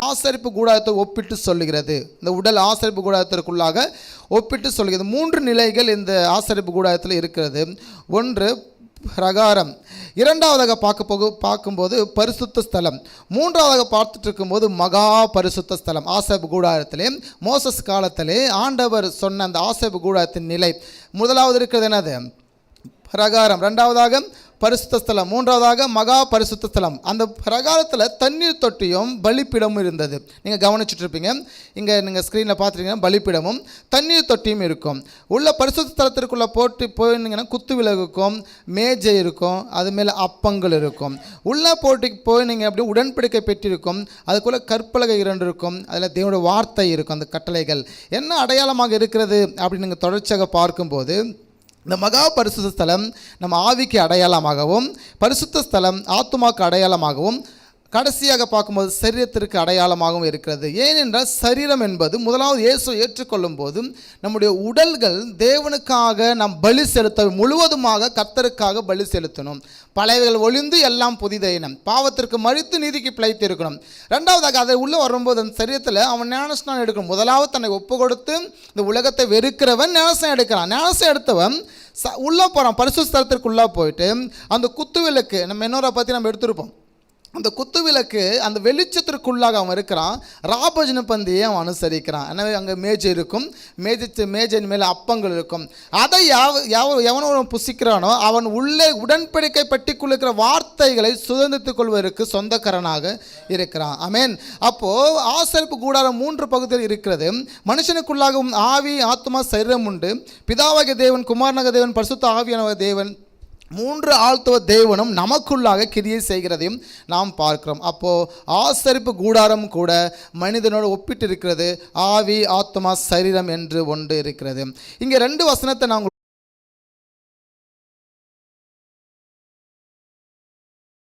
ஆசரிப்பு கூடாரத்தை ஒப்பிட்டு சொல்லுகிறது. இந்த உடல் ஆசரிப்பு கூடாரத்திற்குள்ளாக ஒப்பிட்டு சொல்கிறது. 3 நிலைகள் இந்த ஆசரிப்பு கூடாரத்தில் இருக்கிறது. ஒன்று பிரகாரம், இரண்டாவதாக பார்க்கும்போது பரிசுத்த ஸ்தலம், மூன்றாவதாக பார்த்துட்டு இருக்கும்போது மகா பரிசுத்த ஸ்தலம். ஆசரிப்பு கூடாரத்திலே மோசஸ் காலத்திலே ஆண்டவர் சொன்ன அந்த ஆசரிப்பு கூடாரத்தின் நிலை. முதலாவது இருக்கிறது என்னது? பிரகாரம். ரெண்டாவதாக பரிசுத்த ஸ்தலம். மூன்றாவதாக மகா பரிசுத்த ஸ்தலம். அந்த பிரகாரத்தில் தண்ணீர் தொட்டியும் பலிப்பிடமும் இருந்தது. நீங்கள் கவனிச்சுட்டு இருப்பீங்க. இங்கே நீங்கள் ஸ்க்ரீனில் பார்த்துருக்கீங்கன்னா பலிப்பிடமும் தண்ணீர் தொட்டியும் இருக்கும். உள்ள பரிசுத்த ஸ்தலத்திற்குள்ளே போயிருந்தீங்கன்னா குத்து விளக்கு இருக்கும், மேஜை இருக்கும், அது மேலே அப்பங்கள் இருக்கும். உள்ள போட்டிக்கு போய் அப்படி உடன்படிக்கை பெற்றிருக்கும். அதுக்குள்ளே கற்பலகை 2 இருக்கும். அதில் தேவனுடைய வார்த்தை இருக்கும். அந்த கட்டளைகள் என்ன அடையாளமாக இருக்கிறது அப்படின்னு நீங்கள் தொடர்ச்சியாக பார்க்கும்போது, இந்த மகா பரிசுத்த ஸ்தலம் நம்ம ஆவிக்கு அடையாளமாகவும், பரிசுத்த ஸ்தலம் ஆத்துமாக்கு அடையாளமாகவும், கடைசியாக பார்க்கும்போது சரீரத்திற்கு அடையாளமாகவும் இருக்கிறது. ஏனென்றால் சரீரம் என்பது முதலாவது இயேசு ஏற்றுக்கொள்ளும் போது நம்முடைய உடல்கள் தேவனுக்காக நாம் பலி செலுத்த, முழுவதுமாக கர்த்தருக்காக பலி செலுத்தணும். பழையவைகள் ஒளிந்து எல்லாம் புதிதாயின, பாவத்திற்கு மரித்து நீதிக்கு பிழைத்து இருக்கணும். ரெண்டாவதாக அதை உள்ளே வரும்போது அந்த சரீரத்தில் அவன் ஞானஸ்நானம் எடுக்கணும். முதலாவது தன்னை ஒப்பு கொடுத்து இந்த உலகத்தை வெறுக்கிறவன் ஞானஸ்நானம் எடுக்கிறான். ஞானஸ்நானம் எடுத்தவன் உள்ளே போகிறான். பரிசுத்த ஸ்தலத்திற்குள்ளே போயிட்டு அந்த குத்து விளக்கு நம்ம இன்னொரு பற்றி நம்ம எடுத்திருப்போம். அந்த குத்து விளக்கு அந்த வெளிச்சத்திற்குள்ளாக அவன் இருக்கிறான். ராபோஜன பந்தியை அவன் அனுசரிக்கிறான். எனவே அங்கே மேஜை இருக்கும். மேஜையின் மேலே அப்பங்கள் இருக்கும். அதை எவனோ புசிக்கிறானோ அவன் உள்ளே உடன்படிக்கை பட்டிக்குள் இருக்கிற வார்த்தைகளை சுதந்திரத்துக் கொள்வதற்கு சொந்தக்காரனாக இருக்கிறான். ஆமென். அப்போது ஆசரிப்பு கூடாரம் 3 பகுதியில் இருக்கிறது. மனுஷனுக்குள்ளாகவும் ஆவி, ஆத்மா, சரீரம் உண்டு. பிதாவாகிய தேவன், குமாரனாகிய தேவன், பரிசுத்த ஆவியான தேவன், 3 ஆழ்த்துவ தேவனும் நமக்குள்ளாக கிரியை செய்கிறதையும் நாம் பார்க்கிறோம். அப்போது ஆசரிப்பு கூடாரம் கூட மனிதனோடு ஒப்பிட்டு இருக்கிறது. ஆவி, ஆத்மா, சரீரம் என்று ஒன்று இருக்கிறது. இங்கே 2 வசனத்தை நான்